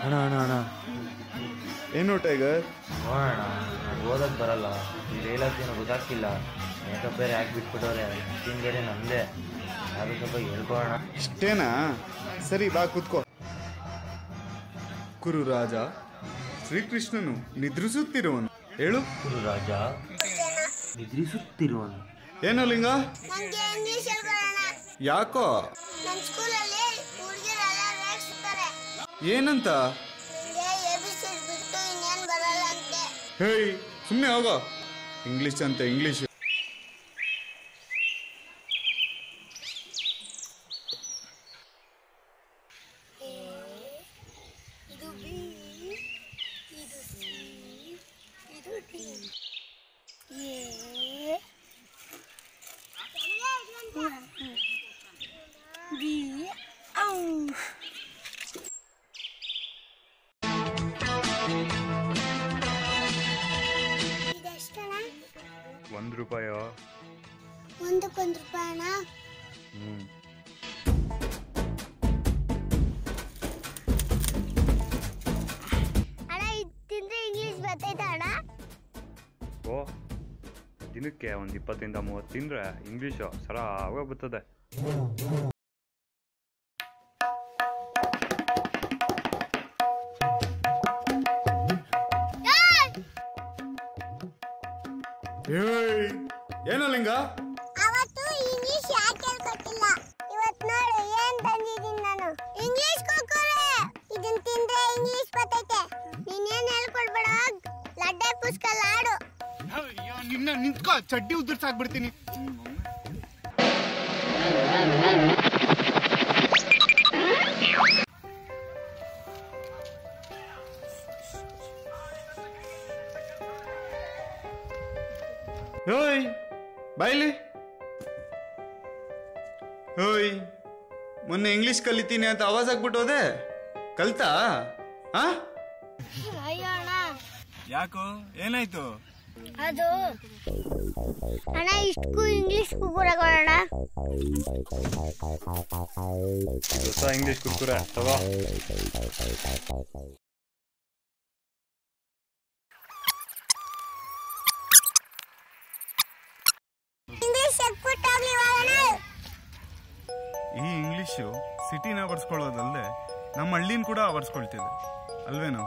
ಅಣ್ಣ ಅಣ್ಣ ಅಣ್ಣ ಏನು ಟೈಗರ್? ನೋಡೋಣ, ಓದಕ್ಕೆ ಬರಲ್ಲ, ಈ ಡೈಲಾಗ್ಸ್ ಏನೋ ಗೊತ್ತಾಗ್ತಿಲ್ಲ. ಮೇಕಪ್ ಬೇರೆ ಯಾಕೆ ಬಿಟ್ಬಿಟ್ಟವ್ರೆ, ಸೀನ್ ಬೇರೆ ನಮ್ಮದೇ. ಅದು ಸ್ವಲ್ಪ ಹೇಳ್ಕೊಳ್ಳೋಣ. ಇಷ್ಟೇನಾ? ಸರಿ ಬಾ ಕೂತ್ಕೋ. ಕುರುರಾಜ ಶ್ರೀಕೃಷ್ಣನು ನಿದ್ರಿಸುತ್ತಿರುವನು. ಹೇಳು. ಕುರುರಾಜ ನಿದ್ರಿಸುತ್ತಿರುವನು. ಏನು ಲಿಂಗ? ಯಾಕೋ? ಏನಂತ? ಹೇಯ್ ಸುಮ್ಮನೆ ಹೋಗೋ. ಇಂಗ್ಲಿಷ್ ಅಂತ ಇಂಗ್ಲಿಷ್. ₹1. ಒಂದಕ್ಕೊಂದು ರೂಪಾಯಿನ? ಅಣ್ಣ ಇದು ತಿಂದ್ರೆ ಇಂಗ್ಲಿಷ್ ಬರ್ತೈತಾ ಅಣ್ಣ? ಓ, ದಿನಕ್ಕೆ ಒಂದು 20 ಇಂದ 30 ತಿಂದರೆ ಇಂಗ್ಲೀಷು ಸರಾಗ ಬರ್ತದೆ. ಏನೋ ಲಿಂಗ? ಅವತ್ತು ಇಂಗ್ಲಿಷ್ ಯಾಕೆ ಹೇಳ್ಕೊಟ್ಟಿಲ್ಲ, ಇವತ್ತು ನೋಡು ಏನ್ ತಂದಿದ್ದೀನಿ ನಾನು. ಇಂಗ್ಲಿಷ್ ಕುರ್ಕುರೆ, ಇದನ್ನ ತಿಂದ್ರೆ ಇಂಗ್ಲಿಷ್ ಬರ್ತೈತೆ. ನೀನೇನ್ ಹೇಳ್ಕೊಡ್ಬೇಡ, ಲಡ್ಡೆ ಪುಸ್ಕಲ್ ಆಡು. ನಿನ್ನ ನಿಂತ್ಕೋ, ಚಡ್ಡಿ ಉದುರ್ಸಾಕ್ಬಿಡ್ತೀನಿ. ಓಯ್ ಬಾಯ್ಲಿ. ಓಯ್, ಮೊನ್ನೆ ಇಂಗ್ಲಿಷ್ ಕಲಿತೀನಿ ಅಂತ ಆವಾಜ್ ಆಗ್ಬಿಟ್ಟೋದೆ, ಕಲ್ತಾ? ಅಯ್ಯೋ ಅಣ್ಣ. ಯಾಕೋ, ಏನಾಯ್ತು? ಅದು ಅಣ್ಣ ಇಷ್ಟಕ್ಕೂ ಇಂಗ್ಲಿಷ್ ಕುರ್ಕುರೆ ಕೊಡೋಣ. ಹೊಸ ಇಂಗ್ಲೀಷ್ ಕುರ್ಕುರೆ ತಗೋ. ಈ ಇಂಗ್ಲಿಷು ಸಿಟಿನ ಬರ್ಸ್ಕೊಳ್ಳೋದಲ್ಲದೆ ನಮ್ಮ ಹಳ್ಳಿನ ಕೂಡ ಬರ್ಸ್ಕೊಳ್ತಿದೆ ಅಲ್ವೇನೋ?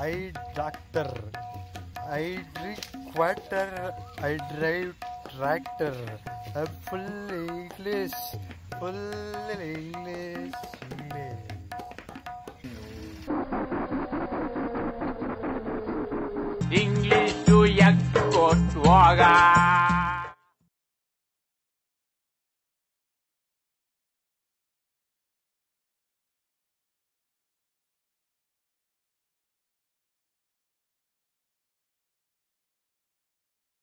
I doctor, I drink water, I drive tractor. Full English, full English. English to yak kot waga.